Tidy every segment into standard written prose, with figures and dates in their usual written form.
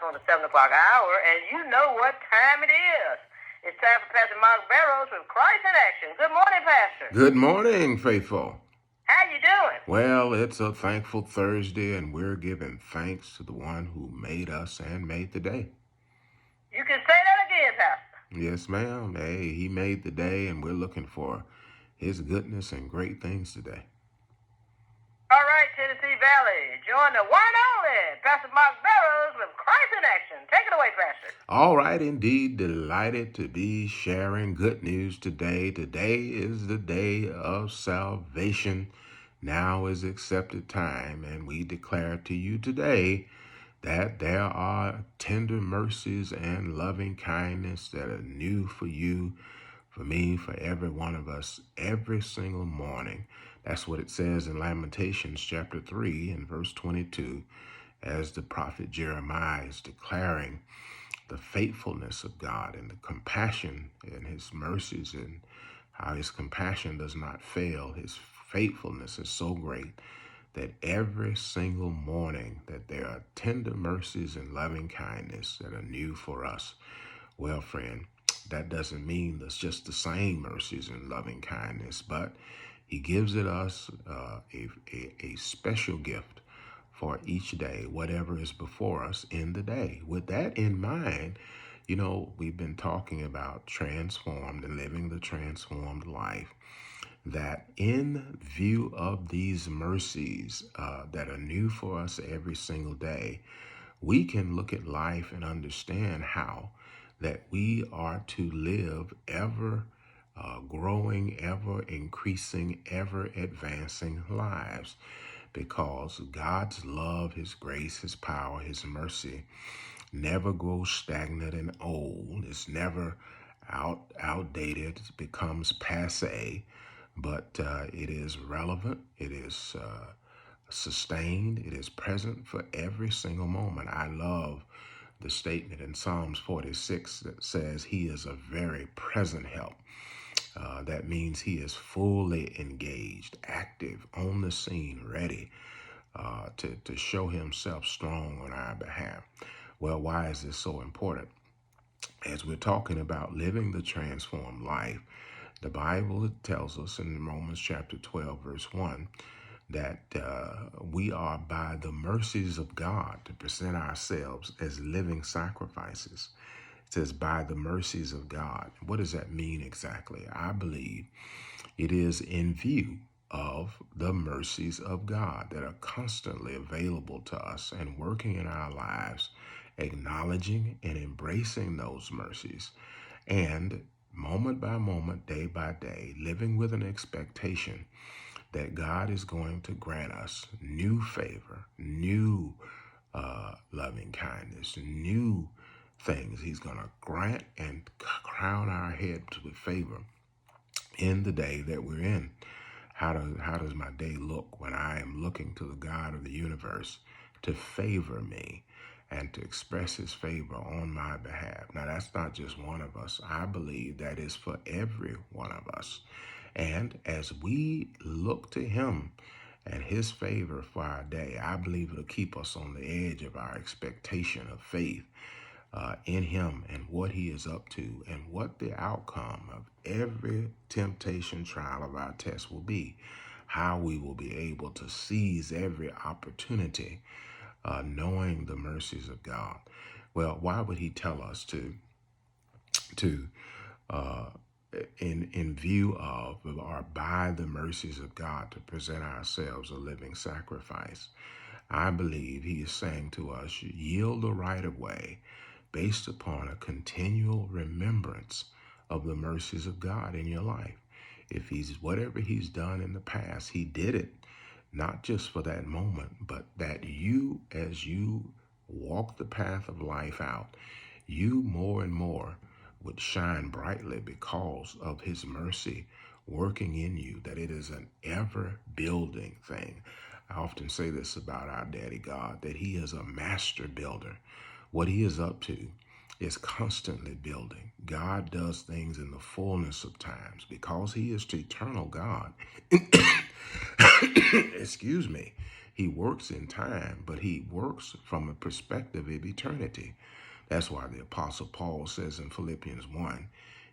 On the 7 o'clock hour, and you know what time it is. It's time for Pastor Mark Barrows with Christ in Action. Good morning, Pastor. Good morning, faithful. How you doing? Well, it's a thankful Thursday, and we're giving thanks to the one who made us and made the day. You can say that again, Pastor. Yes, ma'am. Hey, he made the day, and we're looking for his goodness and great things today. All right, Tennessee Valley, join the one and only Pastor Mark Barrows with Christ in Action. Take it away, Pastor. All right, indeed, delighted to be sharing good news today. Today is the day of salvation. Now is accepted time, and we declare to you today that there are tender mercies and loving kindness that are new for you, for me, for every one of us, every single morning. That's what it says in Lamentations chapter 3 and verse 22, as the prophet Jeremiah is declaring the faithfulness of God and the compassion and his mercies, and how his compassion does not fail. His faithfulness is so great that every single morning that there are tender mercies and loving kindness that are new for us. Well, friend, that doesn't mean that's just the same mercies and loving kindness, but he gives it us a special gift for each day, whatever is before us in the day. With that in mind, you know, we've been talking about transformed and living the transformed life, that in view of these mercies that are new for us every single day, we can look at life and understand how that we are to live ever growing, ever increasing, ever advancing lives, because God's love, his grace, his power, his mercy never grows stagnant and old. It's never outdated. It becomes passe, but it is relevant. It is sustained. It is present for every single moment. I love the statement in Psalms 46 that says he is a very present help. That means he is fully engaged, active, on the scene, ready to show himself strong on our behalf. Well, why is this so important? As we're talking about living the transformed life, the Bible tells us in Romans chapter 12, verse 1, that we are by the mercies of God to present ourselves as living sacrifices. It says, by the mercies of God. What does that mean exactly? I believe it is in view of the mercies of God that are constantly available to us and working in our lives, acknowledging and embracing those mercies, and moment by moment, day by day, living with an expectation that God is going to grant us new favor, new loving kindness, new things. He's going to grant and crown our heads with favor in the day that we're in. How does my day look when I am looking to the God of the universe to favor me and to express his favor on my behalf? Now, that's not just one of us. I believe that is for every one of us. And as we look to him and his favor for our day, I believe it'll keep us on the edge of our expectation of faith in him and what he is up to and what the outcome of every temptation, trial of our test will be, how we will be able to seize every opportunity, knowing the mercies of God. Well, why would he tell us to in view of or by the mercies of God to present ourselves a living sacrifice? I believe he is saying to us, yield the right of way based upon a continual remembrance of the mercies of God in your life. If whatever he's done in the past, he did it not just for that moment, but that you, as you walk the path of life out, you more and more would shine brightly because of his mercy working in you, that it is an ever building thing. I often say this about our Daddy God, that he is a master builder. What he is up to is constantly building. God does things in the fullness of times because he is the eternal God. Excuse me. He works in time, but he works from a perspective of eternity. That's why the Apostle Paul says in Philippians 1,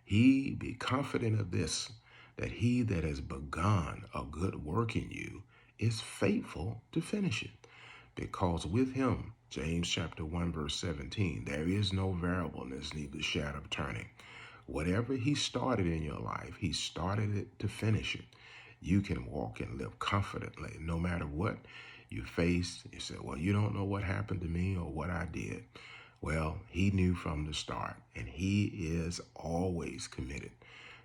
he be confident of this, that he that has begun a good work in you is faithful to finish it. Because with him, James chapter 1, verse 17, there is no variableness, neither shadow of turning. Whatever he started in your life, he started it to finish it. You can walk and live confidently no matter what you face. You say, well, you don't know what happened to me or what I did. Well, he knew from the start, and he is always committed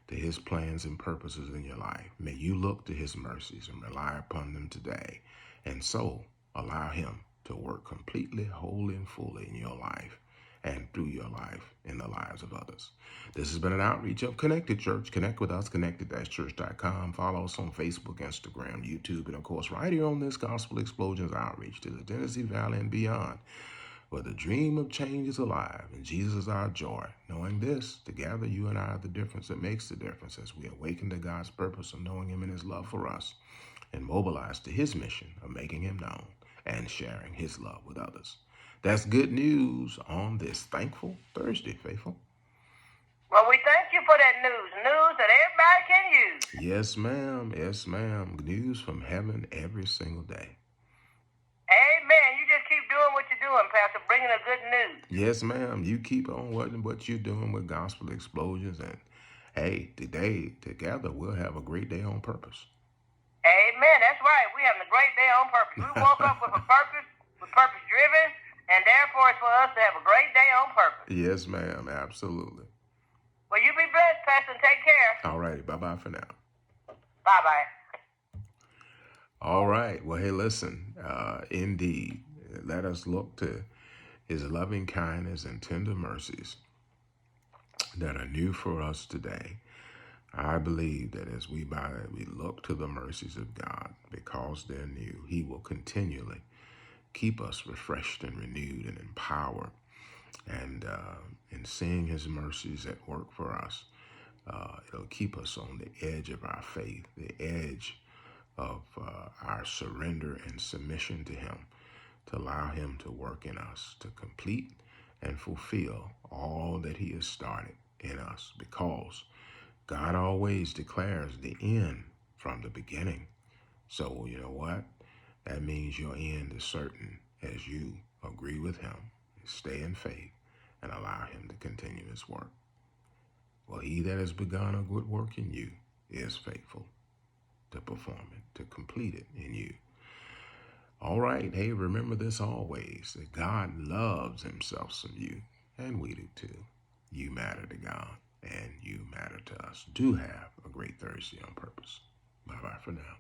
to his plans and purposes in your life. May you look to his mercies and rely upon them today, and so allow him to work completely, wholly, and fully in your life and through your life in the lives of others. This has been an outreach of Connected Church. Connect with us, connected-church.com. Follow us on Facebook, Instagram, YouTube, and of course, right here on this Gospel Explosions outreach to the Tennessee Valley and beyond, where the dream of change is alive and Jesus is our joy. Knowing this, together you and I are the difference that makes the difference as we awaken to God's purpose of knowing him and his love for us and mobilize to his mission of making him known and sharing his love with others. That's good news on this thankful Thursday, faithful. Well, we thank you for that news that everybody can use. Yes, ma'am. Yes, ma'am. News from heaven every single day. Amen. You just keep doing what you're doing, Pastor, bringing the good news. Yes, ma'am. You keep on what you're doing with Gospel Explosions. And hey, today, together, we'll have a great day on purpose. Amen. That's right. We're having a great day on purpose. We woke up with a purpose, with purpose driven, and therefore it's for us to have a great day on purpose. Yes, ma'am. Absolutely. Well, you be blessed, Pastor, and take care. All righty. Bye-bye for now. Bye-bye. All right. Well, hey, listen, indeed, let us look to his loving kindness and tender mercies that are new for us today. I believe that as we look to the mercies of God, because they're new, he will continually keep us refreshed and renewed and empowered. And in seeing his mercies at work for us, it'll keep us on the edge of our faith, the edge of our surrender and submission to him, to allow him to work in us, to complete and fulfill all that he has started in us, because God always declares the end from the beginning. So you know what? That means your end is certain as you agree with him, stay in faith, and allow him to continue his work. Well, he that has begun a good work in you is faithful to perform it, to complete it in you. All right. Hey, remember this always, that God loves himself some you, and we do too. You matter to God, and you matter to us. Do have a great Thursday on purpose. Bye-bye for now.